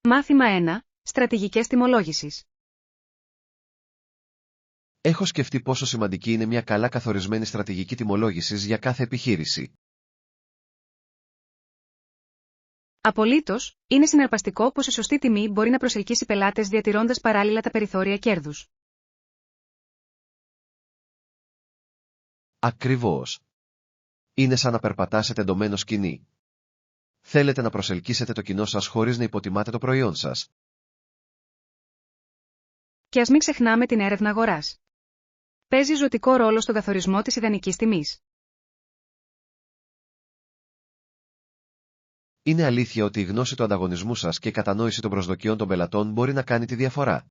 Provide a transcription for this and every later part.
Μάθημα 1. Στρατηγικές τιμολόγησης. Έχω σκεφτεί πόσο σημαντική είναι μια καλά καθορισμένη στρατηγική τιμολόγησης για κάθε επιχείρηση. Απολύτως, είναι συναρπαστικό πως η σωστή τιμή μπορεί να προσελκύσει πελάτες διατηρώντας παράλληλα τα περιθώρια κέρδους. Ακριβώς. Είναι σαν να περπατάς σε τεντωμένο σκηνή. Θέλετε να προσελκύσετε το κοινό σας χωρίς να υποτιμάτε το προϊόν σας. Και ας μην ξεχνάμε την έρευνα αγοράς. Παίζει ζωτικό ρόλο στον καθορισμό της ιδανικής τιμής. Είναι αλήθεια ότι η γνώση του ανταγωνισμού σας και η κατανόηση των προσδοκιών των πελατών μπορεί να κάνει τη διαφορά.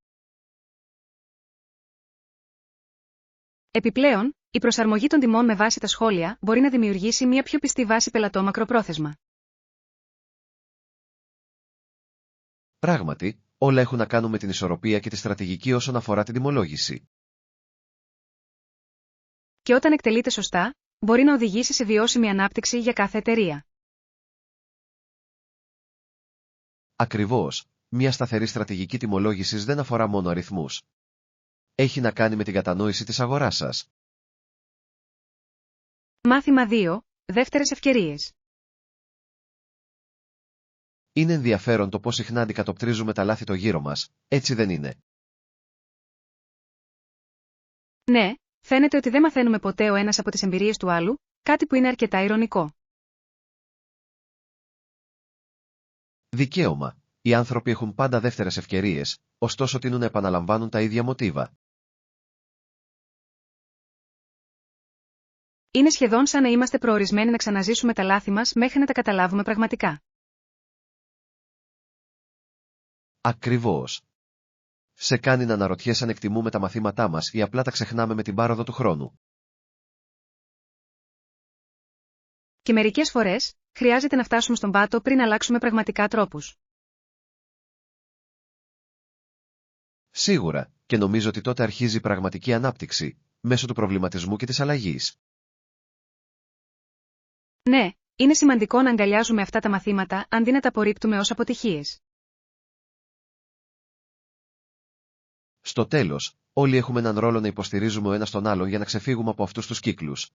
Επιπλέον, η προσαρμογή των τιμών με βάση τα σχόλια μπορεί να δημιουργήσει μια πιο πιστή βάση πελατών μακροπρόθεσμα. Πράγματι, όλα έχουν να κάνουν με την ισορροπία και τη στρατηγική όσον αφορά την τιμολόγηση. Και όταν εκτελείται σωστά, μπορεί να οδηγήσει σε βιώσιμη ανάπτυξη για κάθε εταιρεία. Ακριβώς, μια σταθερή στρατηγική τιμολόγησης δεν αφορά μόνο αριθμούς. Έχει να κάνει με την κατανόηση της αγοράς σας. Μάθημα 2. Δεύτερες ευκαιρίες. Είναι ενδιαφέρον το πώς συχνά αντικατοπτρίζουμε τα λάθη το γύρω μας, έτσι δεν είναι? Ναι, φαίνεται ότι δεν μαθαίνουμε ποτέ ο ένας από τις εμπειρίες του άλλου, κάτι που είναι αρκετά ειρωνικό. Δικαίωμα. Οι άνθρωποι έχουν πάντα δεύτερες ευκαιρίες, ωστόσο τείνουν να επαναλαμβάνουν τα ίδια μοτίβα. Είναι σχεδόν σαν να είμαστε προορισμένοι να ξαναζήσουμε τα λάθη μας μέχρι να τα καταλάβουμε πραγματικά. Ακριβώς. Σε κάνει να αναρωτιέσαι αν εκτιμούμε τα μαθήματά μας ή απλά τα ξεχνάμε με την πάροδο του χρόνου. Και μερικές φορές, χρειάζεται να φτάσουμε στον πάτο πριν αλλάξουμε πραγματικά τρόπους. Σίγουρα, και νομίζω ότι τότε αρχίζει η πραγματική ανάπτυξη, μέσω του προβληματισμού και της αλλαγής. Ναι, είναι σημαντικό να αγκαλιάζουμε αυτά τα μαθήματα αντί να τα απορρίπτουμε ως αποτυχίες. Στο τέλος, όλοι έχουμε έναν ρόλο να υποστηρίζουμε ο ένας τον άλλον για να ξεφύγουμε από αυτούς τους κύκλους.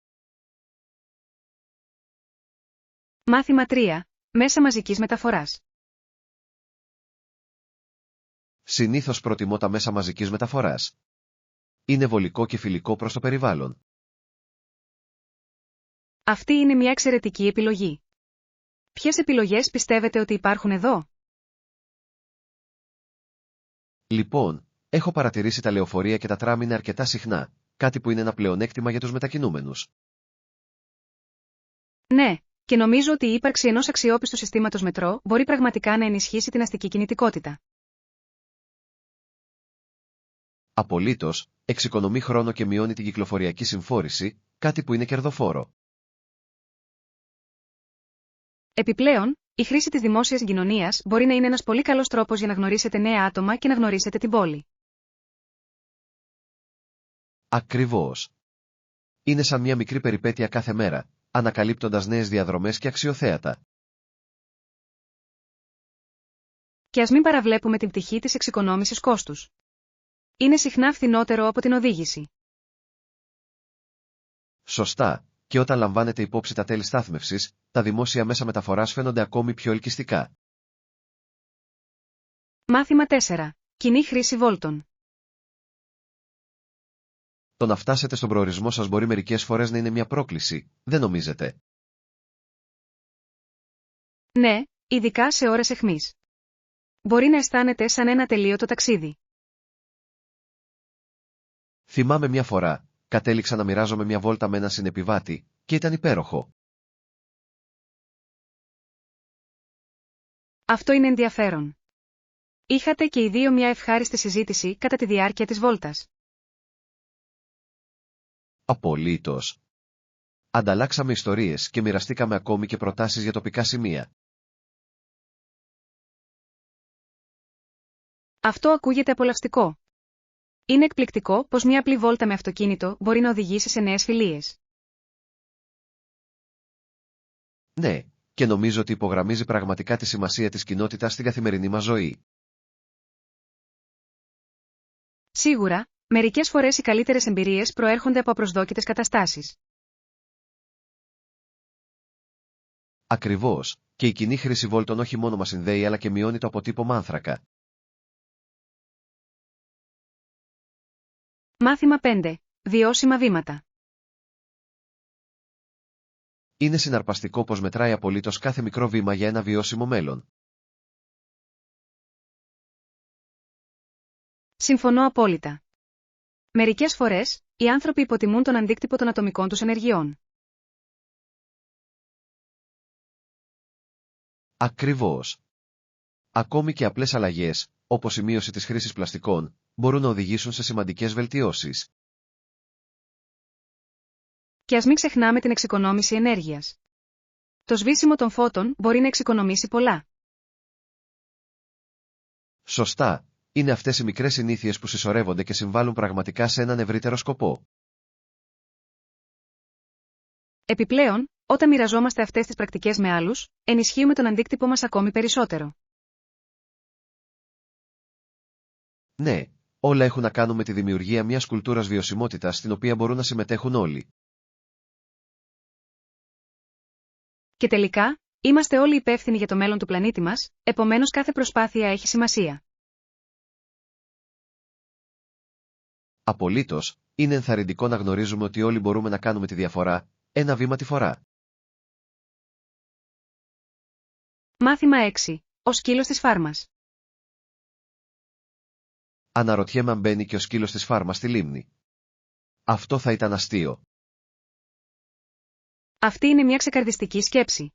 Μάθημα 3. Μέσα μαζικής μεταφοράς. Συνήθως προτιμώ τα μέσα μαζικής μεταφοράς. Είναι βολικό και φιλικό προς το περιβάλλον. Αυτή είναι μια εξαιρετική επιλογή. Ποιες επιλογές πιστεύετε ότι υπάρχουν εδώ? Λοιπόν, έχω παρατηρήσει τα λεωφορεία και τα τραμ είναι αρκετά συχνά, κάτι που είναι ένα πλεονέκτημα για τους μετακινούμενους. Ναι, και νομίζω ότι η ύπαρξη ενός αξιόπιστου συστήματος μετρό μπορεί πραγματικά να ενισχύσει την αστική κινητικότητα. Απολύτως, εξοικονομεί χρόνο και μειώνει την κυκλοφοριακή συμφόρηση, κάτι που είναι κερδοφόρο. Επιπλέον, η χρήση της δημόσιας συγκοινωνίας μπορεί να είναι ένας πολύ καλός τρόπος για να γνωρίσετε νέα άτομα και να γνωρίσετε την πόλη. Ακριβώς. Είναι σαν μια μικρή περιπέτεια κάθε μέρα, ανακαλύπτοντας νέες διαδρομές και αξιοθέατα. Και ας μην παραβλέπουμε την πτυχή της εξοικονόμησης κόστους. Είναι συχνά φθηνότερο από την οδήγηση. Σωστά, και όταν λαμβάνετε υπόψη τα τέλη στάθμευσης, τα δημόσια μέσα μεταφοράς φαίνονται ακόμη πιο ελκυστικά. Μάθημα 4. Κοινή χρήση βόλτων. Το να φτάσετε στον προορισμό σας μπορεί μερικές φορές να είναι μια πρόκληση, δεν νομίζετε? Ναι, ειδικά σε ώρες αιχμής. Μπορεί να αισθάνεται σαν ένα ατελείωτο ταξίδι. Θυμάμαι μια φορά, κατέληξα να μοιράζομαι μια βόλτα με έναν συνεπιβάτη, και ήταν υπέροχο. Αυτό είναι ενδιαφέρον. Είχατε και οι δύο μια ευχάριστη συζήτηση κατά τη διάρκεια της βόλτας. Απολύτως. Ανταλλάξαμε ιστορίες και μοιραστήκαμε ακόμη και προτάσεις για τοπικά σημεία. Αυτό ακούγεται απολαυστικό. Είναι εκπληκτικό πως μια απλή βόλτα με αυτοκίνητο μπορεί να οδηγήσει σε νέες φιλίες. Ναι, και νομίζω ότι υπογραμμίζει πραγματικά τη σημασία της κοινότητας στην καθημερινή μας ζωή. Σίγουρα, μερικές φορές οι καλύτερες εμπειρίες προέρχονται από απροσδόκητες καταστάσεις. Ακριβώς, και η κοινή χρήση βόλτων όχι μόνο μας συνδέει αλλά και μειώνει το αποτύπωμα άνθρακα. Μάθημα 5. Βιώσιμα βήματα. Είναι συναρπαστικό πως μετράει απολύτως κάθε μικρό βήμα για ένα βιώσιμο μέλλον. Συμφωνώ απόλυτα. Μερικές φορές, οι άνθρωποι υποτιμούν τον αντίκτυπο των ατομικών τους ενεργειών. Ακριβώς. Ακόμη και απλές αλλαγές, όπως η μείωση της χρήσης πλαστικών, μπορούν να οδηγήσουν σε σημαντικές βελτιώσεις. Και ας μην ξεχνάμε την εξοικονόμηση ενέργειας. Το σβήσιμο των φώτων μπορεί να εξοικονομήσει πολλά. Σωστά, είναι αυτές οι μικρές συνήθειες που συσσωρεύονται και συμβάλλουν πραγματικά σε έναν ευρύτερο σκοπό. Επιπλέον, όταν μοιραζόμαστε αυτές τις πρακτικές με άλλους, ενισχύουμε τον αντίκτυπο μας ακόμη περισσότερο. Ναι, όλα έχουν να κάνουν με τη δημιουργία μιας κουλτούρας βιωσιμότητας στην οποία μπορούν να συμμετέχουν όλοι. Και τελικά, είμαστε όλοι υπεύθυνοι για το μέλλον του πλανήτη μας, επομένως κάθε προσπάθεια έχει σημασία. Απολύτως, είναι ενθαρρυντικό να γνωρίζουμε ότι όλοι μπορούμε να κάνουμε τη διαφορά, ένα βήμα τη φορά. Μάθημα 6. Ο σκύλος της φάρμας. Αναρωτιέμαι αν μπαίνει και ο σκύλος της φάρμας στη λίμνη. Αυτό θα ήταν αστείο. Αυτή είναι μια ξεκαρδιστική σκέψη.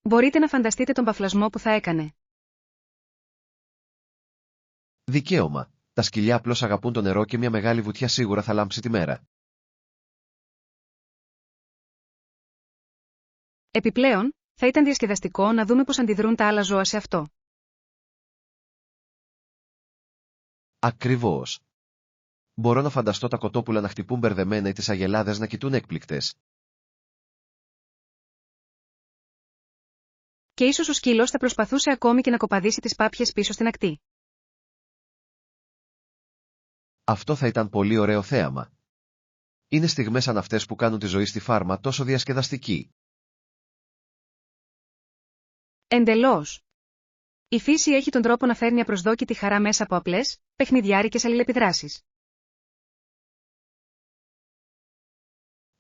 Μπορείτε να φανταστείτε τον παφλασμό που θα έκανε. Δικαίωμα. Τα σκυλιά απλώς αγαπούν το νερό και μια μεγάλη βουτιά σίγουρα θα λάμψει τη μέρα. Επιπλέον, θα ήταν διασκεδαστικό να δούμε πώς αντιδρούν τα άλλα ζώα σε αυτό. Ακριβώς. Μπορώ να φανταστώ τα κοτόπουλα να χτυπούν μπερδεμένα ή τις αγελάδες να κοιτούν έκπληκτες. Και ίσως ο σκύλος θα προσπαθούσε ακόμη και να κοπαδίσει τις πάπιες πίσω στην ακτή. Αυτό θα ήταν πολύ ωραίο θέαμα. Είναι στιγμές σαν αυτές που κάνουν τη ζωή στη φάρμα τόσο διασκεδαστική. Εντελώς. Η φύση έχει τον τρόπο να φέρνει απροσδόκητη χαρά μέσα από απλές, παιχνιδιάρικες αλληλεπιδράσεις.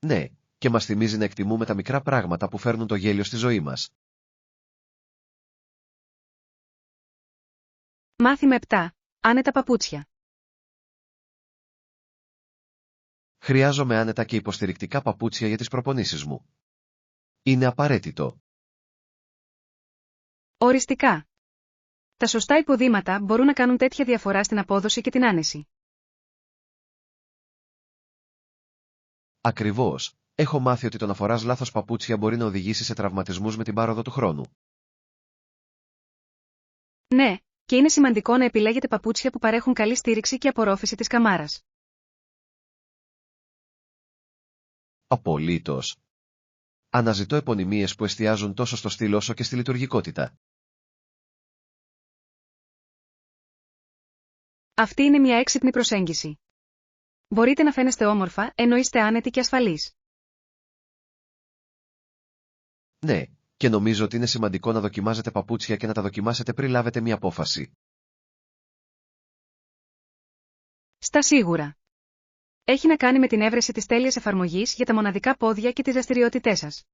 Ναι, και μας θυμίζει να εκτιμούμε τα μικρά πράγματα που φέρνουν το γέλιο στη ζωή μας. Μάθημα 7. Άνετα παπούτσια. Χρειάζομαι άνετα και υποστηρικτικά παπούτσια για τις προπονήσεις μου. Είναι απαραίτητο. Οριστικά. Τα σωστά υποδήματα μπορούν να κάνουν τέτοια διαφορά στην απόδοση και την άνεση. Ακριβώς. Έχω μάθει ότι το να φοράς λάθος παπούτσια μπορεί να οδηγήσει σε τραυματισμούς με την πάροδο του χρόνου. Ναι, και είναι σημαντικό να επιλέγετε παπούτσια που παρέχουν καλή στήριξη και απορρόφηση της καμάρας. Απολύτως. Αναζητώ επωνυμίες που εστιάζουν τόσο στο στυλ όσο και στη λειτουργικότητα. Αυτή είναι μια έξυπνη προσέγγιση. Μπορείτε να φαίνεστε όμορφα, ενώ είστε άνετοι και ασφαλείς. Ναι, και νομίζω ότι είναι σημαντικό να δοκιμάζετε παπούτσια και να τα δοκιμάσετε πριν λάβετε μια απόφαση. Στα σίγουρα. Έχει να κάνει με την έβρεση της τέλειας εφαρμογής για τα μοναδικά πόδια και τις δραστηριότητές σας.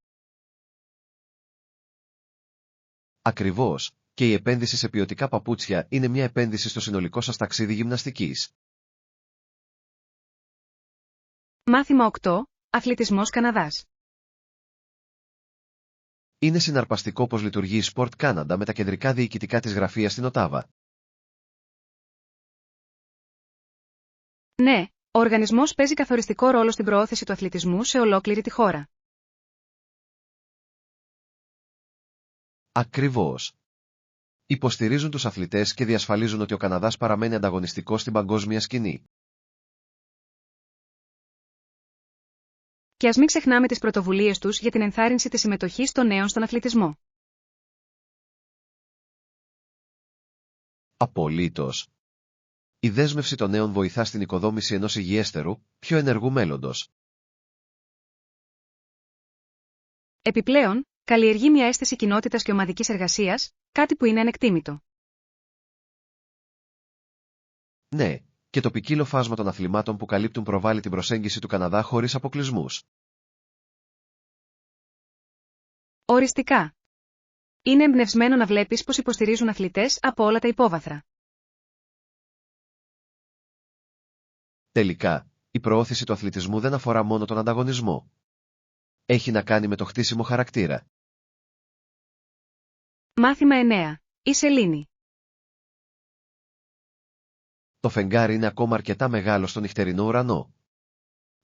Ακριβώς, και η επένδυση σε ποιοτικά παπούτσια είναι μια επένδυση στο συνολικό σας ταξίδι γυμναστικής. Μάθημα 8. Αθλητισμός Καναδάς. Είναι συναρπαστικό πως λειτουργεί η Sport Canada με τα κεντρικά διοικητικά της γραφεία στην Οτάβα. Ναι, ο οργανισμός παίζει καθοριστικό ρόλο στην προώθηση του αθλητισμού σε ολόκληρη τη χώρα. Ακριβώς. Υποστηρίζουν τους αθλητές και διασφαλίζουν ότι ο Καναδάς παραμένει ανταγωνιστικός στην παγκόσμια σκηνή. Και ας μην ξεχνάμε τις πρωτοβουλίες τους για την ενθάρρυνση της συμμετοχής των νέων στον αθλητισμό. Απολύτως. Η δέσμευση των νέων βοηθά στην οικοδόμηση ενός υγιέστερου, πιο ενεργού μέλλοντος. Επιπλέον, καλλιεργεί μια αίσθηση κοινότητας και ομαδικής εργασίας, κάτι που είναι ανεκτήμητο. Ναι, και το ποικίλο φάσμα των αθλημάτων που καλύπτουν προβάλλει την προσέγγιση του Καναδά χωρίς αποκλεισμούς. Οριστικά. Είναι εμπνευσμένο να βλέπεις πως υποστηρίζουν αθλητές από όλα τα υπόβαθρα. Τελικά, η προώθηση του αθλητισμού δεν αφορά μόνο τον ανταγωνισμό. Έχει να κάνει με το χτίσιμο χαρακτήρα. Μάθημα 9. Η σελήνη. Το φεγγάρι είναι ακόμα αρκετά μεγάλο στον νυχτερινό ουρανό.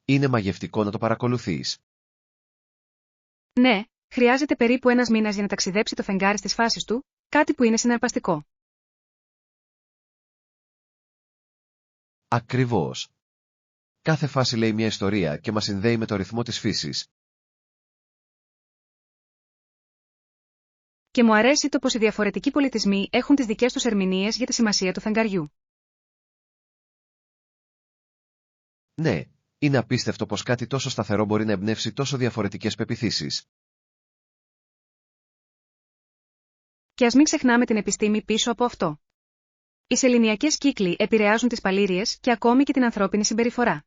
Είναι μαγευτικό να το παρακολουθείς. Ναι, χρειάζεται περίπου ένας μήνας για να ταξιδέψει το φεγγάρι στις φάσεις του, κάτι που είναι συναρπαστικό. Ακριβώς. Κάθε φάση λέει μια ιστορία και μας συνδέει με το ρυθμό της φύσης. Και μου αρέσει το πως οι διαφορετικοί πολιτισμοί έχουν τις δικές τους ερμηνείες για τη σημασία του φεγγαριού. Ναι, είναι απίστευτο πως κάτι τόσο σταθερό μπορεί να εμπνεύσει τόσο διαφορετικές πεποιθήσεις. Και ας μην ξεχνάμε την επιστήμη πίσω από αυτό. Οι σεληνιακές κύκλοι επηρεάζουν τις παλήριες και ακόμη και την ανθρώπινη συμπεριφορά.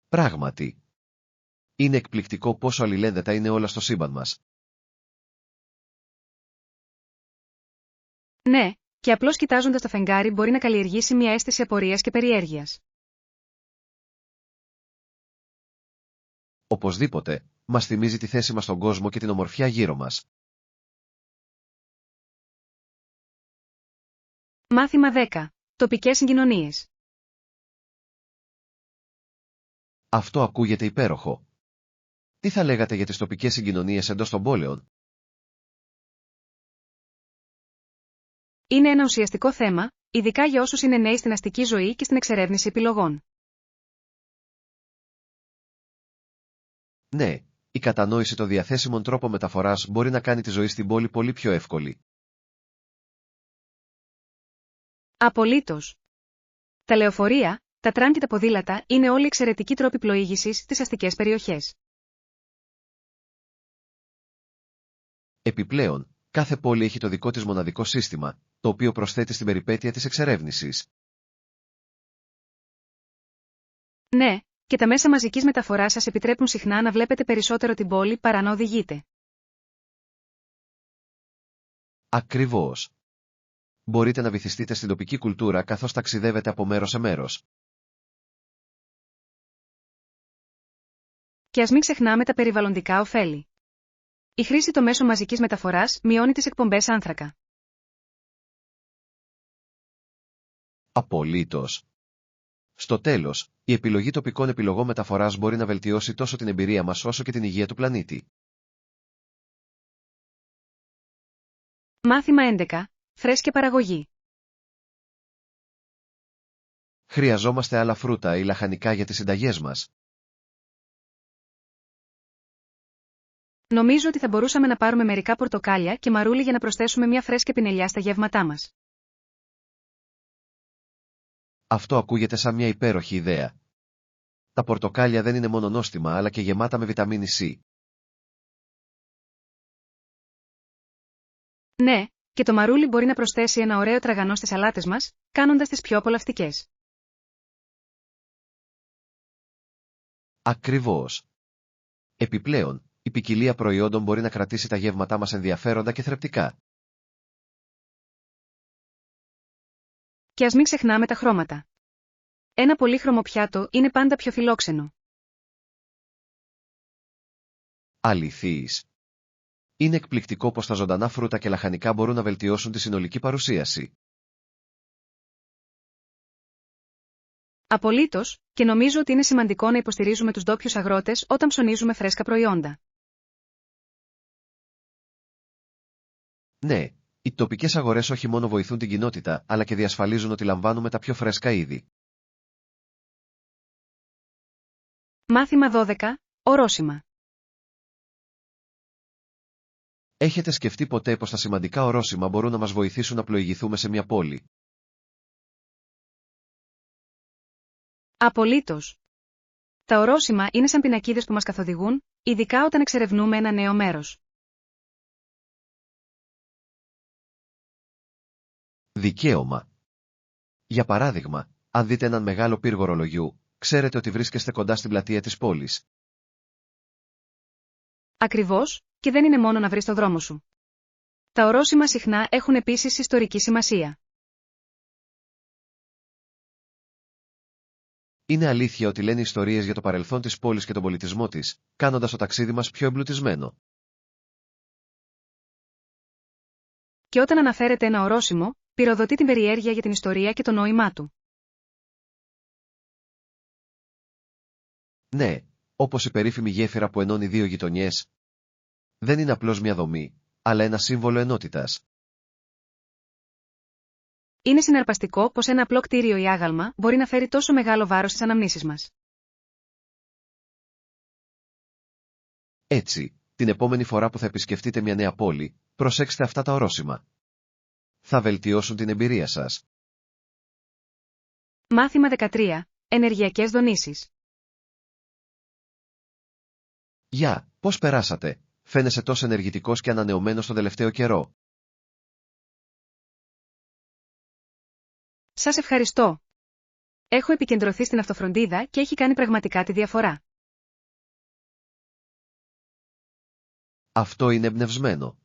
Πράγματι. Είναι εκπληκτικό πόσο αλληλένδετα είναι όλα στο σύμπαν μας. Ναι, και απλώς κοιτάζοντας το φεγγάρι μπορεί να καλλιεργήσει μια αίσθηση απορίας και περιέργειας. Οπωσδήποτε, μας θυμίζει τη θέση μας στον κόσμο και την ομορφιά γύρω μας. Μάθημα 10. Τοπικές συγκοινωνίες. Αυτό ακούγεται υπέροχο. Τι θα λέγατε για τις τοπικές συγκοινωνίες εντός των πόλεων? Είναι ένα ουσιαστικό θέμα, ειδικά για όσους είναι νέοι στην αστική ζωή και στην εξερεύνηση επιλογών. Ναι, η κατανόηση των διαθέσιμων τρόπων μεταφοράς μπορεί να κάνει τη ζωή στην πόλη πολύ πιο εύκολη. Απολύτως. Τα λεωφορεία, τα τραμ και τα ποδήλατα είναι όλοι εξαιρετικοί τρόποι πλοήγησης στις αστικές περιοχές. Επιπλέον, κάθε πόλη έχει το δικό της μοναδικό σύστημα, το οποίο προσθέτει στην περιπέτεια της εξερεύνησης. Ναι, και τα μέσα μαζικής μεταφοράς σας επιτρέπουν συχνά να βλέπετε περισσότερο την πόλη παρά να οδηγείτε. Ακριβώς. Μπορείτε να βυθιστείτε στην τοπική κουλτούρα καθώς ταξιδεύετε από μέρος σε μέρος. Και ας μην ξεχνάμε τα περιβαλλοντικά ωφέλη. Η χρήση των μέσων μαζικής μεταφοράς μειώνει τις εκπομπές άνθρακα. Απολύτως. Στο τέλος, η επιλογή τοπικών επιλογών μεταφοράς μπορεί να βελτιώσει τόσο την εμπειρία μας όσο και την υγεία του πλανήτη. Μάθημα 11. Φρέσκια παραγωγή. Χρειαζόμαστε άλλα φρούτα ή λαχανικά για τις συνταγές μας. Νομίζω ότι θα μπορούσαμε να πάρουμε μερικά πορτοκάλια και μαρούλι για να προσθέσουμε μια φρέσκια πινελιά στα γεύματά μας. Αυτό ακούγεται σαν μια υπέροχη ιδέα. Τα πορτοκάλια δεν είναι μόνο νόστιμα αλλά και γεμάτα με βιταμίνη C. Ναι, και το μαρούλι μπορεί να προσθέσει ένα ωραίο τραγανό στις σαλάτες μας, κάνοντας τις πιο απολαυστικές. Ακριβώς. Επιπλέον, η ποικιλία προϊόντων μπορεί να κρατήσει τα γεύματά μας ενδιαφέροντα και θρεπτικά. Και ας μην ξεχνάμε τα χρώματα. Ένα πολύχρωμο πιάτο είναι πάντα πιο φιλόξενο. Αληθείς. Είναι εκπληκτικό πως τα ζωντανά φρούτα και λαχανικά μπορούν να βελτιώσουν τη συνολική παρουσίαση. Απολύτως, και νομίζω ότι είναι σημαντικό να υποστηρίζουμε τους ντόπιους αγρότες όταν ψωνίζουμε φρέσκα προϊόντα. Ναι, οι τοπικές αγορές όχι μόνο βοηθούν την κοινότητα, αλλά και διασφαλίζουν ότι λαμβάνουμε τα πιο φρέσκα είδη. Μάθημα 12. Ορόσημα. Έχετε σκεφτεί ποτέ πως τα σημαντικά ορόσημα μπορούν να μας βοηθήσουν να πλοηγηθούμε σε μια πόλη? Απολύτως. Τα ορόσημα είναι σαν πινακίδες που μας καθοδηγούν, ειδικά όταν εξερευνούμε ένα νέο μέρος. Δικαίωμα. Για παράδειγμα, αν δείτε έναν μεγάλο πύργο ρολογιού, ξέρετε ότι βρίσκεστε κοντά στην πλατεία της πόλης. Ακριβώς, και δεν είναι μόνο να βρεις το δρόμο σου. Τα ορόσημα συχνά έχουν επίσης ιστορική σημασία. Είναι αλήθεια ότι λένε ιστορίες για το παρελθόν της πόλης και τον πολιτισμό της, κάνοντας το ταξίδι μας πιο εμπλουτισμένο. Και όταν αναφέρεται ένα ορόσημο, πυροδοτεί την περιέργεια για την ιστορία και το νόημά του. Ναι, όπως η περίφημη γέφυρα που ενώνει δύο γειτονιές. Δεν είναι απλώς μια δομή, αλλά ένα σύμβολο ενότητας. Είναι συναρπαστικό πως ένα απλό κτίριο ή άγαλμα μπορεί να φέρει τόσο μεγάλο βάρος στις αναμνήσεις μας. Έτσι, την επόμενη φορά που θα επισκεφτείτε μια νέα πόλη, προσέξτε αυτά τα ορόσημα. Θα βελτιώσουν την εμπειρία σας. Μάθημα 13. Ενεργειακές δονήσεις. Γεια, πώς περάσατε? Φαίνεσαι τόσο ενεργητικός και ανανεωμένος τον τελευταίο καιρό. Σας ευχαριστώ. Έχω επικεντρωθεί στην αυτοφροντίδα και έχει κάνει πραγματικά τη διαφορά. Αυτό είναι εμπνευσμένο.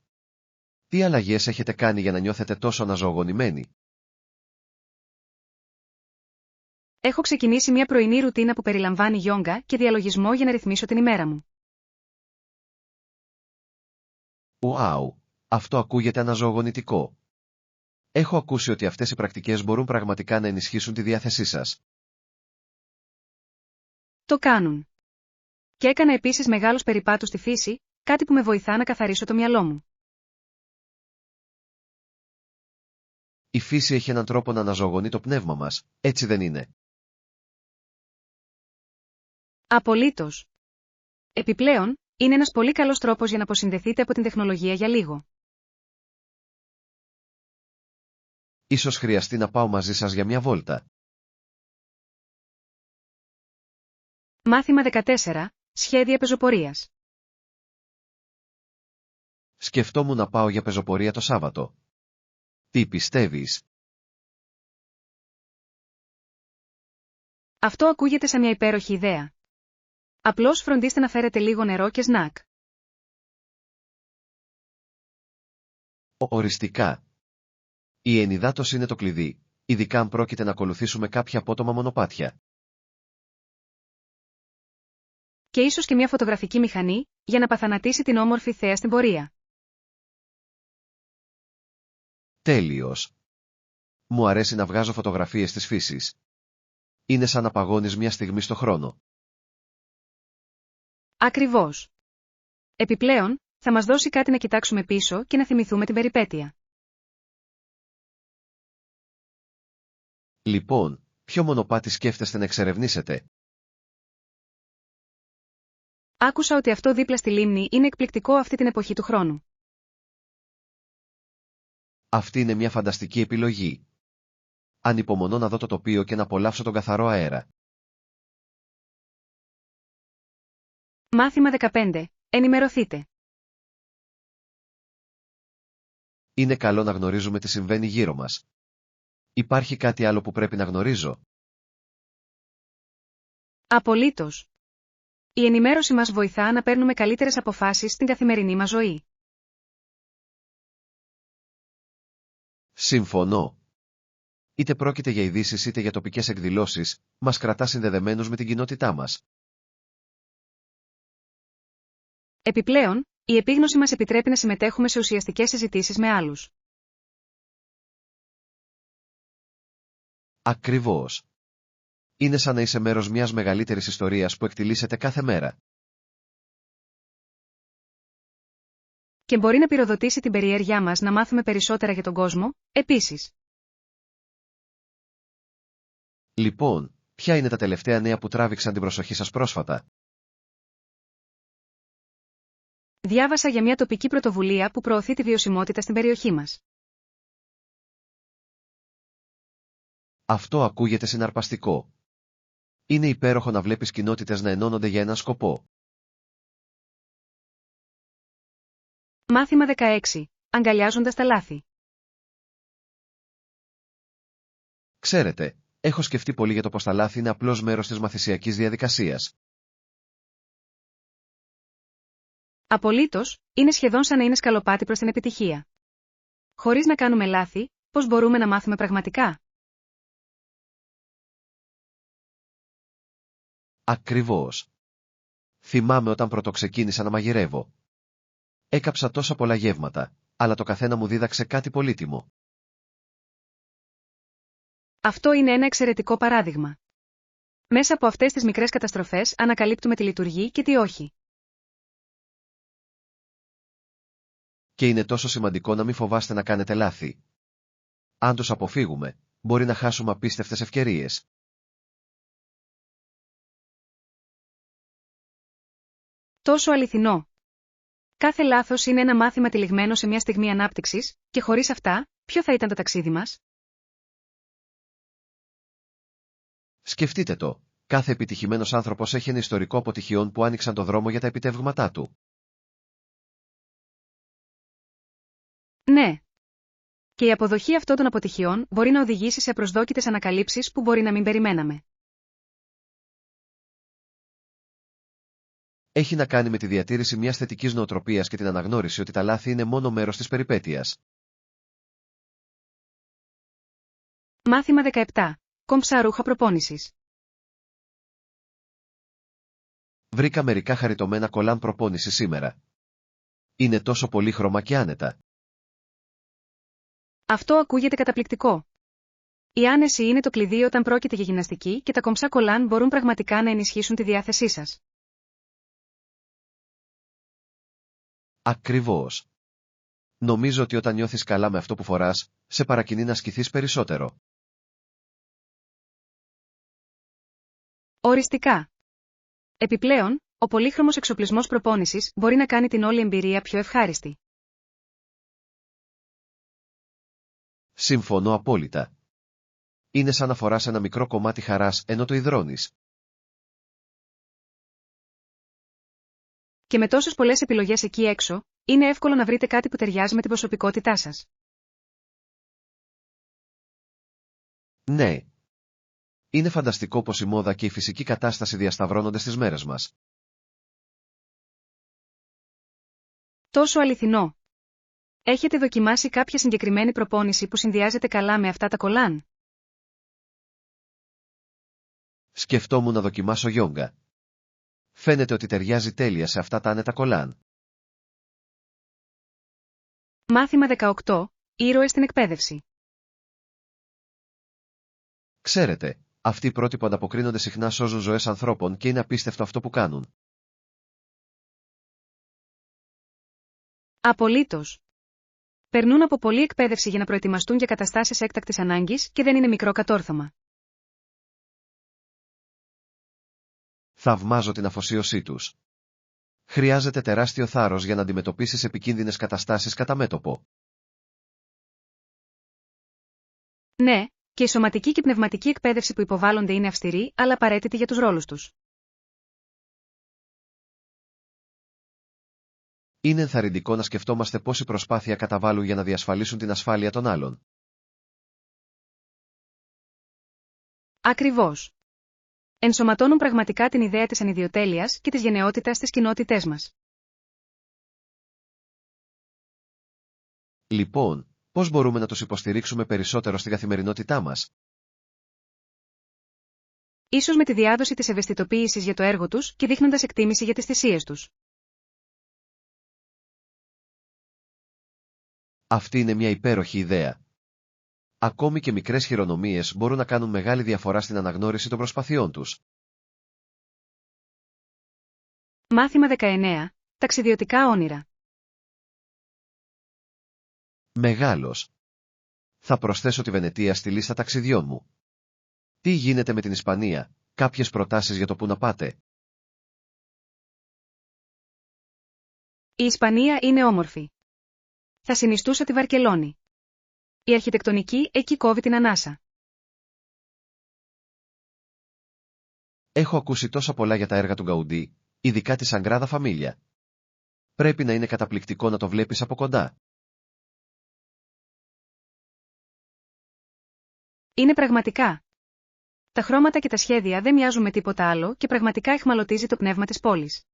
Τι αλλαγές έχετε κάνει για να νιώθετε τόσο αναζωογονημένοι? Έχω ξεκινήσει μια πρωινή ρουτίνα που περιλαμβάνει γιόγκα και διαλογισμό για να ρυθμίσω την ημέρα μου. Ουάου, αυτό ακούγεται αναζωογονητικό. Έχω ακούσει ότι αυτές οι πρακτικές μπορούν πραγματικά να ενισχύσουν τη διάθεσή σας. Το κάνουν. Και έκανα επίσης μεγάλους περιπάτους στη φύση, κάτι που με βοηθά να καθαρίσω το μυαλό μου. Η φύση έχει έναν τρόπο να αναζωογονεί το πνεύμα μας, έτσι δεν είναι? Απολύτως. Επιπλέον, είναι ένας πολύ καλός τρόπος για να αποσυνδεθείτε από την τεχνολογία για λίγο. Ίσως χρειαστεί να πάω μαζί σας για μια βόλτα. Μάθημα 14. Σχέδια πεζοπορίας. Σκεφτόμουν να πάω για πεζοπορία το Σάββατο. Τι πιστεύεις? Αυτό ακούγεται σαν μια υπέροχη ιδέα. Απλώς φροντίστε να φέρετε λίγο νερό και σνακ. Οριστικά. Η ενυδάτωση είναι το κλειδί, ειδικά αν πρόκειται να ακολουθήσουμε κάποια απότομα μονοπάτια. Και ίσως και μια φωτογραφική μηχανή, για να παθανατήσει την όμορφη θέα στην πορεία. Τέλειος. Μου αρέσει να βγάζω φωτογραφίες της φύσης. Είναι σαν να παγώνεις μια στιγμή στο χρόνο. Ακριβώς. Επιπλέον, θα μας δώσει κάτι να κοιτάξουμε πίσω και να θυμηθούμε την περιπέτεια. Λοιπόν, ποιο μονοπάτι σκέφτεστε να εξερευνήσετε? Άκουσα ότι αυτό δίπλα στη λίμνη είναι εκπληκτικό αυτή την εποχή του χρόνου. Αυτή είναι μια φανταστική επιλογή. Ανυπομονώ να δω το τοπίο και να απολαύσω τον καθαρό αέρα. Μάθημα 15. Ενημερωθείτε. Είναι καλό να γνωρίζουμε τι συμβαίνει γύρω μας. Υπάρχει κάτι άλλο που πρέπει να γνωρίζω? Απολύτως. Η ενημέρωση μας βοηθά να παίρνουμε καλύτερες αποφάσεις στην καθημερινή μας ζωή. Συμφωνώ. Είτε πρόκειται για ειδήσεις είτε για τοπικές εκδηλώσεις, μας κρατά συνδεδεμένους με την κοινότητά μας. Επιπλέον, η επίγνωση μας επιτρέπει να συμμετέχουμε σε ουσιαστικές συζητήσεις με άλλους. Ακριβώς. Είναι σαν να είσαι μέρος μιας μεγαλύτερης ιστορίας που εκτιλήσεται κάθε μέρα. Και μπορεί να πυροδοτήσει την περιέργειά μας να μάθουμε περισσότερα για τον κόσμο, επίσης. Λοιπόν, ποια είναι τα τελευταία νέα που τράβηξαν την προσοχή σας πρόσφατα? Διάβασα για μια τοπική πρωτοβουλία που προωθεί τη βιωσιμότητα στην περιοχή μας. Αυτό ακούγεται συναρπαστικό. Είναι υπέροχο να βλέπεις κοινότητες να ενώνονται για έναν σκοπό. Μάθημα 16. Αγκαλιάζοντας τα λάθη. Ξέρετε, έχω σκεφτεί πολύ για το πως τα λάθη είναι απλώς μέρος της μαθησιακής διαδικασίας. Απολύτως, είναι σχεδόν σαν να είναι σκαλοπάτι προς την επιτυχία. Χωρίς να κάνουμε λάθη, πώς μπορούμε να μάθουμε πραγματικά? Ακριβώς. Θυμάμαι όταν πρωτοξεκίνησα να μαγειρεύω. Έκαψα τόσα πολλά γεύματα, αλλά το καθένα μου δίδαξε κάτι πολύτιμο. Αυτό είναι ένα εξαιρετικό παράδειγμα. Μέσα από αυτές τις μικρές καταστροφές ανακαλύπτουμε τι λειτουργεί και τι όχι. Και είναι τόσο σημαντικό να μην φοβάστε να κάνετε λάθη. Αν τους αποφύγουμε, μπορεί να χάσουμε απίστευτες ευκαιρίες. Τόσο αληθινό. Κάθε λάθος είναι ένα μάθημα τυλιγμένο σε μια στιγμή ανάπτυξης, και χωρίς αυτά, ποιο θα ήταν το ταξίδι μας? Σκεφτείτε το. Κάθε επιτυχημένος άνθρωπος έχει ένα ιστορικό αποτυχιών που άνοιξαν το δρόμο για τα επιτεύγματά του. Ναι. Και η αποδοχή αυτών των αποτυχιών μπορεί να οδηγήσει σε απροσδόκητες ανακαλύψεις που μπορεί να μην περιμέναμε. Έχει να κάνει με τη διατήρηση μιας θετικής νοοτροπίας και την αναγνώριση ότι τα λάθη είναι μόνο μέρος της περιπέτειας. Μάθημα 17. Κόμψα ρούχα προπόνησης. Βρήκα μερικά χαριτωμένα κολάν προπόνηση σήμερα. Είναι τόσο πολύχρωμα και άνετα. Αυτό ακούγεται καταπληκτικό. Η άνεση είναι το κλειδί όταν πρόκειται για γυμναστική και τα κομψά κολάν μπορούν πραγματικά να ενισχύσουν τη διάθεσή σας. Ακριβώς. Νομίζω ότι όταν νιώθεις καλά με αυτό που φοράς, σε παρακινεί να ασκηθείς περισσότερο. Οριστικά. Επιπλέον, ο πολύχρωμος εξοπλισμός προπόνησης μπορεί να κάνει την όλη εμπειρία πιο ευχάριστη. Συμφωνώ απόλυτα. Είναι σαν να φοράς ένα μικρό κομμάτι χαράς ενώ το υδρώνεις. Και με τόσες πολλές επιλογές εκεί έξω, είναι εύκολο να βρείτε κάτι που ταιριάζει με την προσωπικότητά σας. Ναι. Είναι φανταστικό πως η μόδα και η φυσική κατάσταση διασταυρώνονται στις μέρες μας. Τόσο αληθινό. Έχετε δοκιμάσει κάποια συγκεκριμένη προπόνηση που συνδυάζεται καλά με αυτά τα κολάν? Σκεφτόμουν να δοκιμάσω γιόγκα. Φαίνεται ότι ταιριάζει τέλεια σε αυτά τα άνετα κολάν. Μάθημα 18. Ήρωες στην εκπαίδευση. Ξέρετε, αυτοί οι πρώτοι που ανταποκρίνονται συχνά σώζουν ζωές ανθρώπων και είναι απίστευτο αυτό που κάνουν. Απολύτως. Περνούν από πολλή εκπαίδευση για να προετοιμαστούν για καταστάσεις έκτακτης ανάγκης και δεν είναι μικρό κατόρθωμα. Θαυμάζω την αφοσίωσή τους. Χρειάζεται τεράστιο θάρρος για να αντιμετωπίσεις επικίνδυνες καταστάσεις κατά μέτωπο. Ναι, και η σωματική και πνευματική εκπαίδευση που υποβάλλονται είναι αυστηρή, αλλά απαραίτητη για τους ρόλους τους. Είναι ενθαρρυντικό να σκεφτόμαστε πόση προσπάθεια καταβάλουν για να διασφαλίσουν την ασφάλεια των άλλων. Ακριβώς. Ενσωματώνουν πραγματικά την ιδέα της ανιδιοτέλειας και της γενναιότητας στις κοινότητές μας. Λοιπόν, πώς μπορούμε να τους υποστηρίξουμε περισσότερο στην καθημερινότητά μας? Ίσως με τη διάδοση της ευαισθητοποίησης για το έργο τους και δείχνοντας εκτίμηση για τις θυσίες τους. Αυτή είναι μια υπέροχη ιδέα. Ακόμη και μικρές χειρονομίες μπορούν να κάνουν μεγάλη διαφορά στην αναγνώριση των προσπαθειών τους. Μάθημα 19. Ταξιδιωτικά όνειρα. Μεγάλος. Θα προσθέσω τη Βενετία στη λίστα ταξιδιών μου. Τι γίνεται με την Ισπανία, κάποιες προτάσεις για το που να πάτε? Η Ισπανία είναι όμορφη. Θα συνιστούσα τη Βαρκελόνη. Η αρχιτεκτονική εκεί κόβει την ανάσα. Έχω ακούσει τόσα πολλά για τα έργα του Γκαουντί, ειδικά τη Σαγκράδα Φαμίλια. Πρέπει να είναι καταπληκτικό να το βλέπεις από κοντά. Είναι πραγματικά. Τα χρώματα και τα σχέδια δεν μοιάζουν με τίποτα άλλο και πραγματικά αιχμαλωτίζει το πνεύμα της πόλης.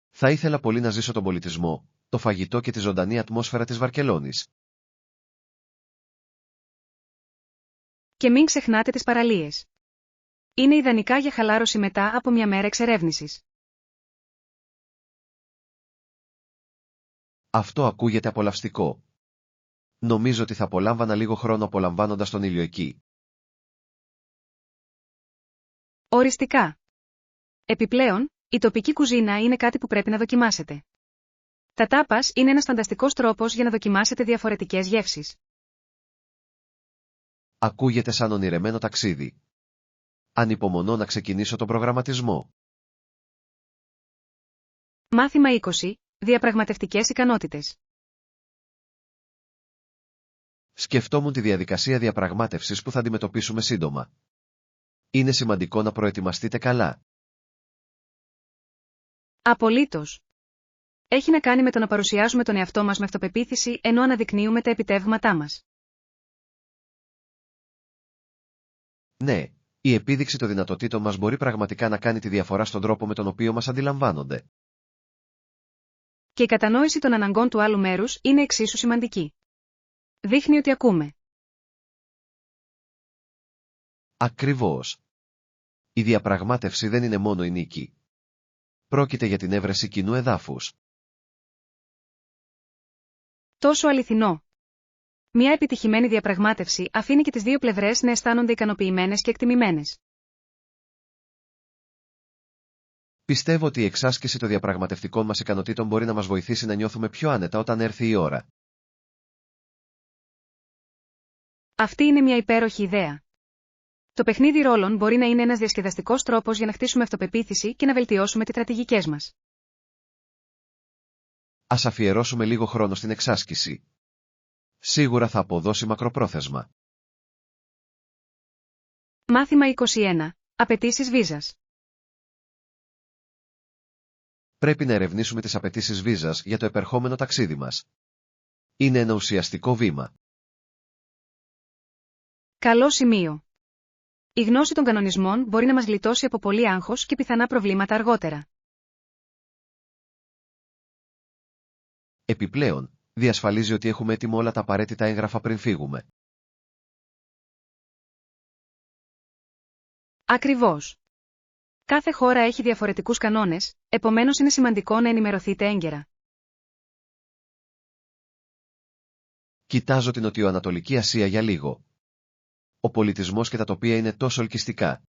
Θα ήθελα πολύ να ζήσω τον πολιτισμό, το φαγητό και τη ζωντανή ατμόσφαιρα της Βαρκελόνης. Και μην ξεχνάτε τις παραλίες. Είναι ιδανικά για χαλάρωση μετά από μια μέρα εξερεύνησης. Αυτό ακούγεται απολαυστικό. Νομίζω ότι θα απολάμβανα λίγο χρόνο απολαμβάνοντας τον ήλιο εκεί. Οριστικά. Επιπλέον, η τοπική κουζίνα είναι κάτι που πρέπει να δοκιμάσετε. Τα τάπας είναι ένας φανταστικός τρόπος για να δοκιμάσετε διαφορετικές γεύσεις. Ακούγεται σαν ονειρεμένο ταξίδι. Ανυπομονώ να ξεκινήσω τον προγραμματισμό. Μάθημα 20. Διαπραγματευτικές ικανότητες. Σκεφτόμουν τη διαδικασία διαπραγμάτευσης που θα αντιμετωπίσουμε σύντομα. Είναι σημαντικό να προετοιμαστείτε καλά. Απολύτως. Έχει να κάνει με το να παρουσιάζουμε τον εαυτό μας με αυτοπεποίθηση ενώ αναδεικνύουμε τα επιτεύγματά μας. Ναι, η επίδειξη των δυνατοτήτων μας μπορεί πραγματικά να κάνει τη διαφορά στον τρόπο με τον οποίο μας αντιλαμβάνονται. Και η κατανόηση των αναγκών του άλλου μέρους είναι εξίσου σημαντική. Δείχνει ότι ακούμε. Ακριβώς. Η διαπραγμάτευση δεν είναι μόνο η νίκη. Πρόκειται για την έβρεση κοινού εδάφους. Τόσο αληθινό. Μια επιτυχημένη διαπραγμάτευση αφήνει και τις δύο πλευρές να αισθάνονται ικανοποιημένες και εκτιμημένες. Πιστεύω ότι η εξάσκηση των διαπραγματευτικών μας ικανοτήτων μπορεί να μας βοηθήσει να νιώθουμε πιο άνετα όταν έρθει η ώρα. Αυτή είναι μια υπέροχη ιδέα. Το παιχνίδι ρόλων μπορεί να είναι ένας διασκεδαστικός τρόπος για να χτίσουμε αυτοπεποίθηση και να βελτιώσουμε τις στρατηγικές μας. Ας αφιερώσουμε λίγο χρόνο στην εξάσκηση. Σίγουρα θα αποδώσει μακροπρόθεσμα. Μάθημα 21. Απαιτήσεις βίζας. Πρέπει να ερευνήσουμε τις απαιτήσεις βίζας για το επερχόμενο ταξίδι μας. Είναι ένα ουσιαστικό βήμα. Καλό σημείο. Η γνώση των κανονισμών μπορεί να μας γλιτώσει από πολύ άγχος και πιθανά προβλήματα αργότερα. Επιπλέον, διασφαλίζει ότι έχουμε έτοιμο όλα τα απαραίτητα έγγραφα πριν φύγουμε. Ακριβώς. Κάθε χώρα έχει διαφορετικούς κανόνες, επομένως είναι σημαντικό να ενημερωθείτε έγκαιρα. Κοιτάζω την Νοτιοανατολική Ασία για λίγο. Ο πολιτισμός και τα τοπία είναι τόσο ελκυστικά.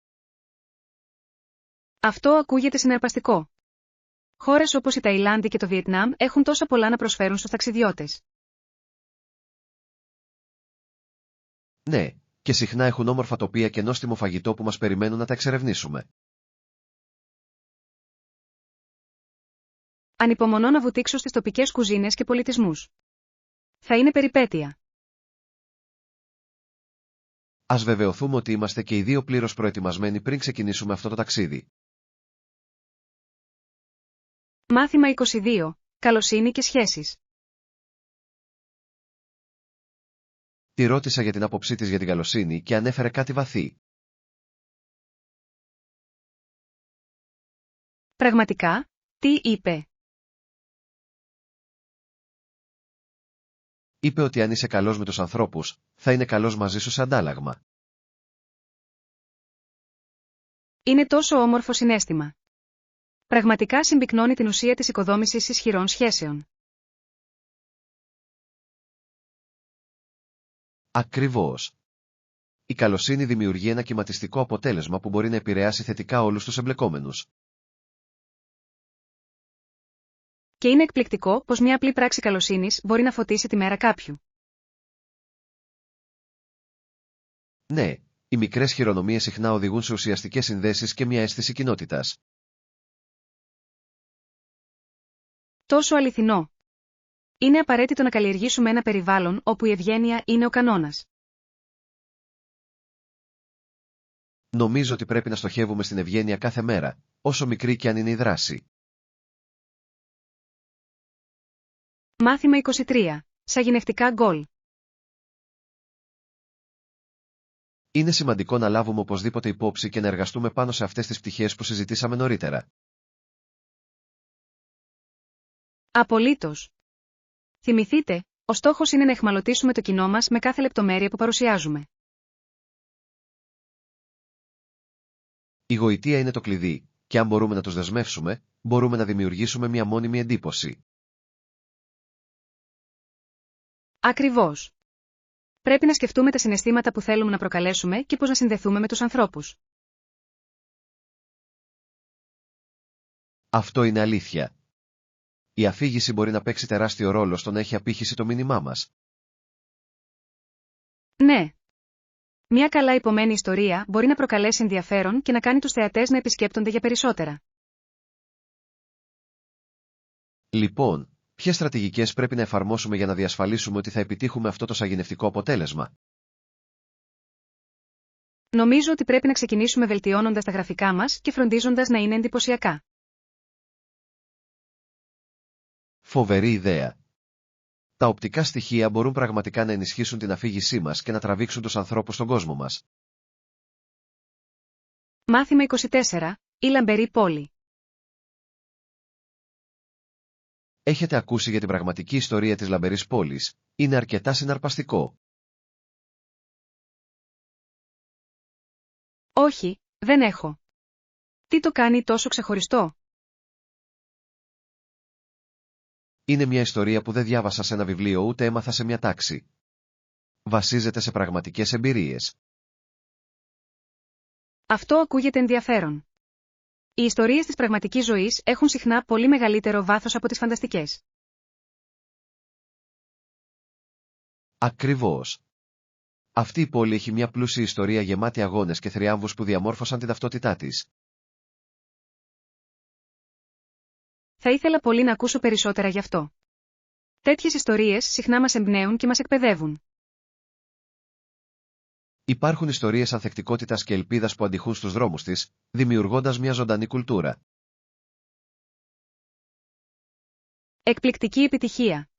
Αυτό ακούγεται συναρπαστικό. Χώρες όπως η Ταϊλάνδη και το Βιετνάμ έχουν τόσα πολλά να προσφέρουν στους ταξιδιώτες. Ναι, και συχνά έχουν όμορφα τοπία και νόστιμο φαγητό που μας περιμένουν να τα εξερευνήσουμε. Ανυπομονώ να βουτήξω στις τοπικές κουζίνες και πολιτισμούς. Θα είναι περιπέτεια. Ας βεβαιωθούμε ότι είμαστε και οι δύο πλήρως προετοιμασμένοι πριν ξεκινήσουμε αυτό το ταξίδι. Μάθημα 22. Καλοσύνη και σχέσεις. Τη ρώτησα για την άποψή της για την καλοσύνη και ανέφερε κάτι βαθύ. Πραγματικά, τι είπε? Είπε ότι αν είσαι καλός με τους ανθρώπους, θα είναι καλός μαζί σου σε αντάλλαγμα. Είναι τόσο όμορφο συναίσθημα. Πραγματικά συμπυκνώνει την ουσία της οικοδόμησης ισχυρών σχέσεων. Ακριβώς. Η καλοσύνη δημιουργεί ένα κυματιστικό αποτέλεσμα που μπορεί να επηρεάσει θετικά όλους τους εμπλεκόμενους. Και είναι εκπληκτικό πως μια απλή πράξη καλοσύνης μπορεί να φωτίσει τη μέρα κάποιου. Ναι, οι μικρές χειρονομίες συχνά οδηγούν σε ουσιαστικές συνδέσεις και μια αίσθηση κοινότητας. Τόσο αληθινό. Είναι απαραίτητο να καλλιεργήσουμε ένα περιβάλλον όπου η ευγένεια είναι ο κανόνας. Νομίζω ότι πρέπει να στοχεύουμε στην ευγένεια κάθε μέρα, όσο μικρή και αν είναι η δράση. Μάθημα 23. Σαγηνευτικά γκολ. Είναι σημαντικό να λάβουμε οπωσδήποτε υπόψη και να εργαστούμε πάνω σε αυτές τις πτυχές που συζητήσαμε νωρίτερα. Απολύτως. Θυμηθείτε, ο στόχος είναι να αιχμαλωτίσουμε το κοινό μας με κάθε λεπτομέρεια που παρουσιάζουμε. Η γοητεία είναι το κλειδί, και αν μπορούμε να τους δεσμεύσουμε, μπορούμε να δημιουργήσουμε μια μόνιμη εντύπωση. Ακριβώς. Πρέπει να σκεφτούμε τα συναισθήματα που θέλουμε να προκαλέσουμε και πώς να συνδεθούμε με τους ανθρώπους. Αυτό είναι αλήθεια. Η αφήγηση μπορεί να παίξει τεράστιο ρόλο στο να έχει απήχηση το μήνυμά μας. Ναι. Μια καλά υπομένη ιστορία μπορεί να προκαλέσει ενδιαφέρον και να κάνει τους θεατές να επισκέπτονται για περισσότερα. Λοιπόν, ποιες στρατηγικές πρέπει να εφαρμόσουμε για να διασφαλίσουμε ότι θα επιτύχουμε αυτό το σαγηνευτικό αποτέλεσμα? Νομίζω ότι πρέπει να ξεκινήσουμε βελτιώνοντας τα γραφικά μας και φροντίζοντας να είναι εντυπωσιακά. Φοβερή ιδέα. Τα οπτικά στοιχεία μπορούν πραγματικά να ενισχύσουν την αφήγησή μας και να τραβήξουν τους ανθρώπους στον κόσμο μας. Μάθημα 24. Η λαμπερή πόλη. Έχετε ακούσει για την πραγματική ιστορία της λαμπερής πόλης? Είναι αρκετά συναρπαστικό. Όχι, δεν έχω. Τι το κάνει τόσο ξεχωριστό? Είναι μια ιστορία που δεν διάβασα σε ένα βιβλίο ούτε έμαθα σε μια τάξη. Βασίζεται σε πραγματικές εμπειρίες. Αυτό ακούγεται ενδιαφέρον. Οι ιστορίες της πραγματικής ζωής έχουν συχνά πολύ μεγαλύτερο βάθος από τις φανταστικές. Ακριβώς. Αυτή η πόλη έχει μια πλούσια ιστορία γεμάτη αγώνες και θριάμβους που διαμόρφωσαν την ταυτότητά της. Θα ήθελα πολύ να ακούσω περισσότερα γι' αυτό. Τέτοιες ιστορίες συχνά μας εμπνέουν και μας εκπαιδεύουν. Υπάρχουν ιστορίες ανθεκτικότητας και ελπίδας που αντιχούν στους δρόμους της, δημιουργώντας μια ζωντανή κουλτούρα. Εκπληκτική επιτυχία.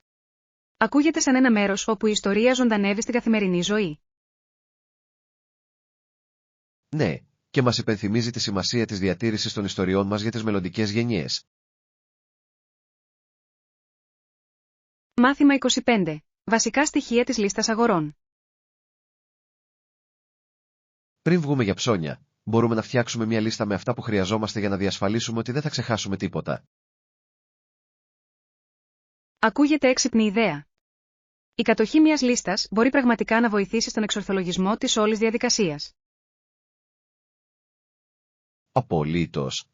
Ακούγεται σαν ένα μέρος όπου η ιστορία ζωντανεύει στην καθημερινή ζωή. Ναι, και μας υπενθυμίζει τη σημασία της διατήρησης των ιστοριών μας για τις μελλοντικές γενιές. Μάθημα 25. Βασικά στοιχεία της λίστας αγορών. Πριν βγούμε για ψώνια, μπορούμε να φτιάξουμε μια λίστα με αυτά που χρειαζόμαστε για να διασφαλίσουμε ότι δεν θα ξεχάσουμε τίποτα. Ακούγεται έξυπνη ιδέα. Η κατοχή μιας λίστας μπορεί πραγματικά να βοηθήσει στον εξορθολογισμό της όλης διαδικασίας. Απολύτως.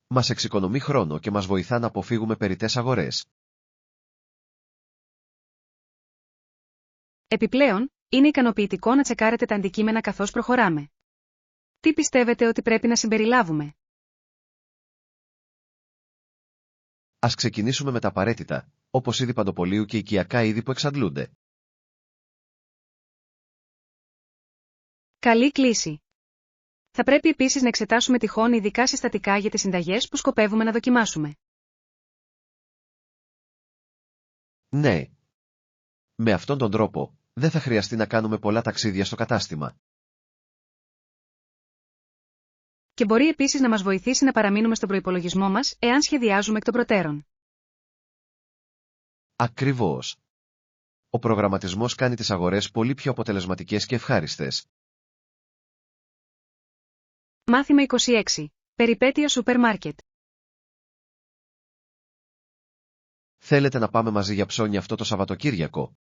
Μας εξοικονομεί χρόνο και μας βοηθά να αποφύγουμε περιττές αγορές. Επιπλέον, είναι ικανοποιητικό να τσεκάρετε τα αντικείμενα καθώς προχωράμε. Τι πιστεύετε ότι πρέπει να συμπεριλάβουμε? Ας ξεκινήσουμε με τα απαραίτητα, όπως είδη παντοπολίου και οικιακά είδη που εξαντλούνται. Καλή κλίση. Θα πρέπει επίσης να εξετάσουμε τυχόν ειδικά συστατικά για τις συνταγές που σκοπεύουμε να δοκιμάσουμε. Ναι. Με αυτόν τον τρόπο, δεν θα χρειαστεί να κάνουμε πολλά ταξίδια στο κατάστημα. Και μπορεί επίσης να μας βοηθήσει να παραμείνουμε στον προϋπολογισμό μας, εάν σχεδιάζουμε εκ των προτέρων. Ακριβώς. Ο προγραμματισμός κάνει τις αγορές πολύ πιο αποτελεσματικές και ευχάριστες. Μάθημα 26. Περιπέτεια σούπερ μάρκετ. Θέλετε να πάμε μαζί για ψώνια αυτό το Σαββατοκύριακο?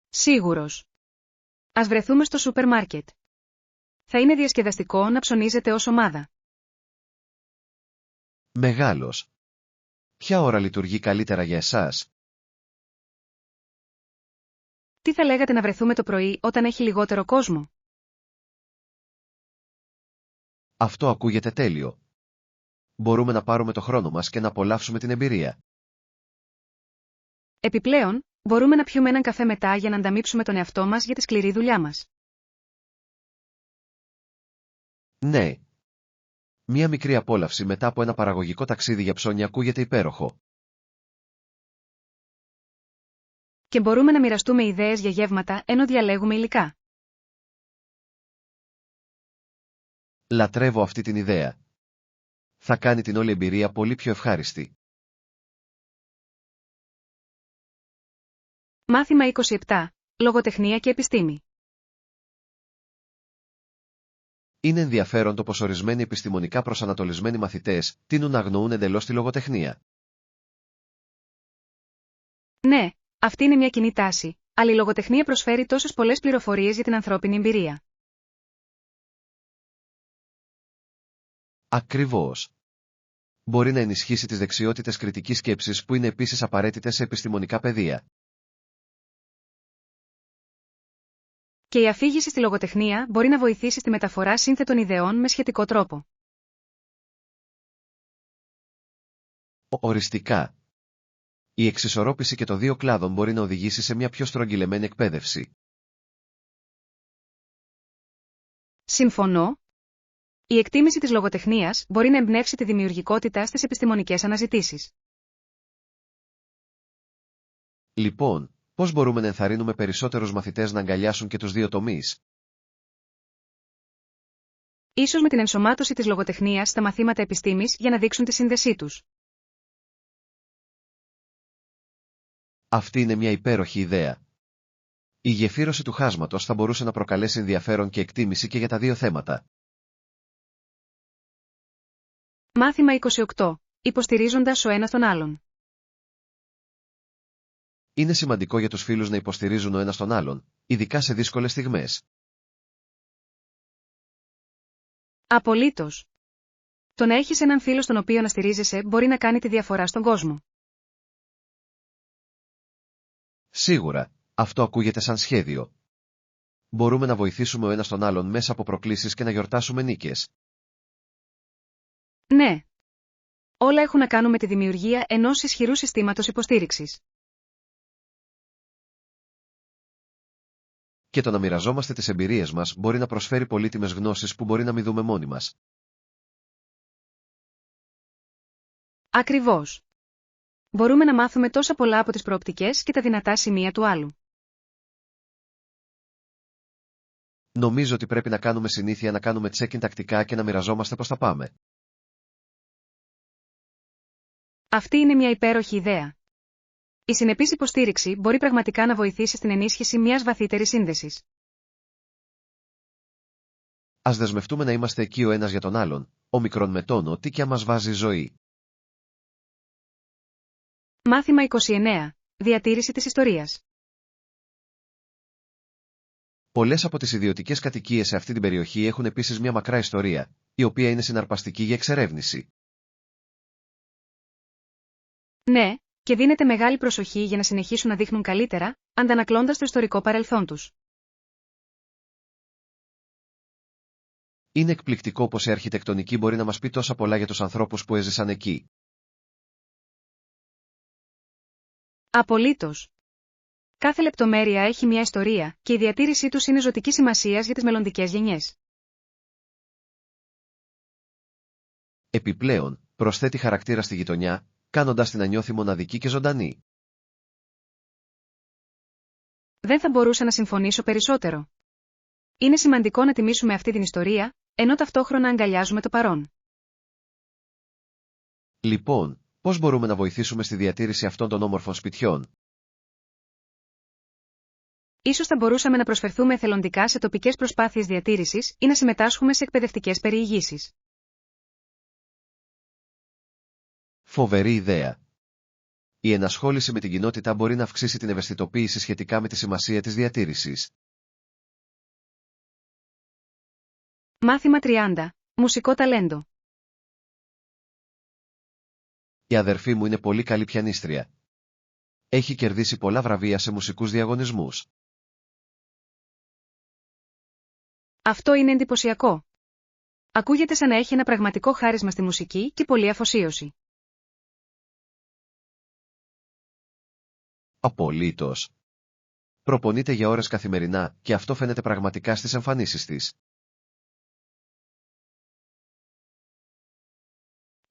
Σίγουρος. Ας βρεθούμε στο σούπερ μάρκετ. Θα είναι διασκεδαστικό να ψωνίζετε ως ομάδα. Μεγάλος. Ποια ώρα λειτουργεί καλύτερα για εσάς? Τι θα λέγατε να βρεθούμε το πρωί όταν έχει λιγότερο κόσμο? Αυτό ακούγεται τέλειο. Μπορούμε να πάρουμε το χρόνο μας και να απολαύσουμε την εμπειρία. Επιπλέον, μπορούμε να πιούμε έναν καφέ μετά για να ανταμείψουμε τον εαυτό μας για τη σκληρή δουλειά μας. Ναι. Μία μικρή απόλαυση μετά από ένα παραγωγικό ταξίδι για ψώνια ακούγεται υπέροχο. Και μπορούμε να μοιραστούμε ιδέες για γεύματα ενώ διαλέγουμε υλικά. Λατρεύω αυτή την ιδέα. Θα κάνει την όλη εμπειρία πολύ πιο ευχάριστη. Μάθημα 27. Λογοτεχνία και επιστήμη. Είναι ενδιαφέρον το πως ορισμένοι επιστημονικά προσανατολισμένοι μαθητές τείνουν να αγνοούν εντελώς τη λογοτεχνία. Ναι, αυτή είναι μια κοινή τάση, αλλά η λογοτεχνία προσφέρει τόσες πολλές πληροφορίες για την ανθρώπινη εμπειρία. Ακριβώς. Μπορεί να ενισχύσει τις δεξιότητες κριτικής σκέψης που είναι επίσης απαραίτητες σε επιστημονικά πεδία. Και η αφήγηση στη λογοτεχνία μπορεί να βοηθήσει στη μεταφορά σύνθετων ιδεών με σχετικό τρόπο. Οριστικά. Η εξισορρόπηση και των δύο κλάδων μπορεί να οδηγήσει σε μια πιο στρογγυλεμένη εκπαίδευση. Συμφωνώ. Η εκτίμηση της λογοτεχνίας μπορεί να εμπνεύσει τη δημιουργικότητα στις επιστημονικές αναζητήσεις. Λοιπόν, πώς μπορούμε να ενθαρρύνουμε περισσότερους μαθητές να αγκαλιάσουν και τους δύο τομείς? Ίσως με την ενσωμάτωση της λογοτεχνίας στα μαθήματα επιστήμης για να δείξουν τη σύνδεσή τους. Αυτή είναι μια υπέροχη ιδέα. Η γεφύρωση του χάσματος θα μπορούσε να προκαλέσει ενδιαφέρον και εκτίμηση και για τα δύο θέματα. Μάθημα 28. Υποστηρίζοντας ο ένας τον άλλον. Είναι σημαντικό για τους φίλους να υποστηρίζουν ο ένας τον άλλον, ειδικά σε δύσκολες στιγμές. Απολύτως. Το να έχεις έναν φίλο στον οποίο να στηρίζεσαι μπορεί να κάνει τη διαφορά στον κόσμο. Σίγουρα, αυτό ακούγεται σαν σχέδιο. Μπορούμε να βοηθήσουμε ο ένας τον άλλον μέσα από προκλήσεις και να γιορτάσουμε νίκες. Ναι. Όλα έχουν να κάνουν με τη δημιουργία ενός ισχυρού συστήματος υποστήριξης. Και το να μοιραζόμαστε τις εμπειρίες μας μπορεί να προσφέρει πολύτιμες γνώσεις που μπορεί να μην δούμε μόνοι μας. Ακριβώς. Μπορούμε να μάθουμε τόσα πολλά από τις προοπτικές και τα δυνατά σημεία του άλλου. Νομίζω ότι πρέπει να κάνουμε συνήθεια να κάνουμε check-in τακτικά και να μοιραζόμαστε πώς θα πάμε. Αυτή είναι μια υπέροχη ιδέα. Η συνεπής υποστήριξη μπορεί πραγματικά να βοηθήσει στην ενίσχυση μιας βαθύτερης σύνδεσης. Ας δεσμευτούμε να είμαστε εκεί ο ένας για τον άλλον, όμικρον με τόνο τι και αν μας βάζει η ζωή. Μάθημα 29. Διατήρηση της ιστορίας. Πολλές από τις ιδιωτικές κατοικίες σε αυτή την περιοχή έχουν επίσης μια μακρά ιστορία, η οποία είναι συναρπαστική για εξερεύνηση. Ναι, και δίνεται μεγάλη προσοχή για να συνεχίσουν να δείχνουν καλύτερα, αντανακλώντας το ιστορικό παρελθόν τους. Είναι εκπληκτικό πως η αρχιτεκτονική μπορεί να μας πει τόσα πολλά για τους ανθρώπους που έζησαν εκεί. Απολύτως. Κάθε λεπτομέρεια έχει μια ιστορία, και η διατήρησή τους είναι ζωτικής σημασίας για τις μελλοντικές γενιές. Επιπλέον, προσθέτει χαρακτήρα στη γειτονιά, κάνοντας την να νιώθει μοναδική και ζωντανή. Δεν θα μπορούσα να συμφωνήσω περισσότερο. Είναι σημαντικό να τιμήσουμε αυτή την ιστορία, ενώ ταυτόχρονα αγκαλιάζουμε το παρόν. Λοιπόν, πώς μπορούμε να βοηθήσουμε στη διατήρηση αυτών των όμορφων σπιτιών? Ίσως θα μπορούσαμε να προσφερθούμε εθελοντικά σε τοπικές προσπάθειες διατήρησης ή να συμμετάσχουμε σε εκπαιδευτικές περιηγήσεις. Φοβερή ιδέα. Η ενασχόληση με την κοινότητα μπορεί να αυξήσει την ευαισθητοποίηση σχετικά με τη σημασία της διατήρησης. Μάθημα 30. Μουσικό ταλέντο. Η αδερφή μου είναι πολύ καλή πιανίστρια. Έχει κερδίσει πολλά βραβεία σε μουσικούς διαγωνισμούς. Αυτό είναι εντυπωσιακό. Ακούγεται σαν να έχει ένα πραγματικό χάρισμα στη μουσική και πολλή αφοσίωση. Απολύτως. Προπονείται για ώρες καθημερινά και αυτό φαίνεται πραγματικά στις εμφανίσεις της.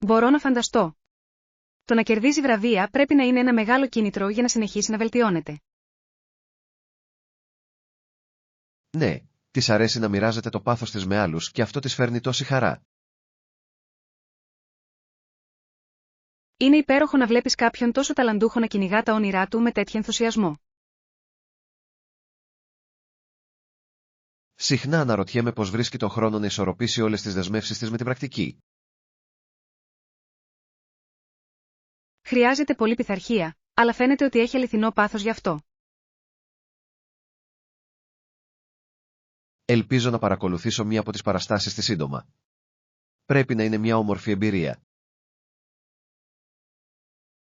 Μπορώ να φανταστώ. Το να κερδίζει βραβεία πρέπει να είναι ένα μεγάλο κίνητρο για να συνεχίσει να βελτιώνεται. Ναι, της αρέσει να μοιράζεται το πάθος της με άλλους και αυτό της φέρνει τόση χαρά. Είναι υπέροχο να βλέπεις κάποιον τόσο ταλαντούχο να κυνηγά τα όνειρά του με τέτοιο ενθουσιασμό. Συχνά αναρωτιέμαι πώς βρίσκει τον χρόνο να ισορροπήσει όλες τις δεσμεύσεις της με την πρακτική. Χρειάζεται πολλή πειθαρχία, αλλά φαίνεται ότι έχει αληθινό πάθος γι' αυτό. Ελπίζω να παρακολουθήσω μία από τις παραστάσεις της σύντομα. Πρέπει να είναι μια όμορφη εμπειρία.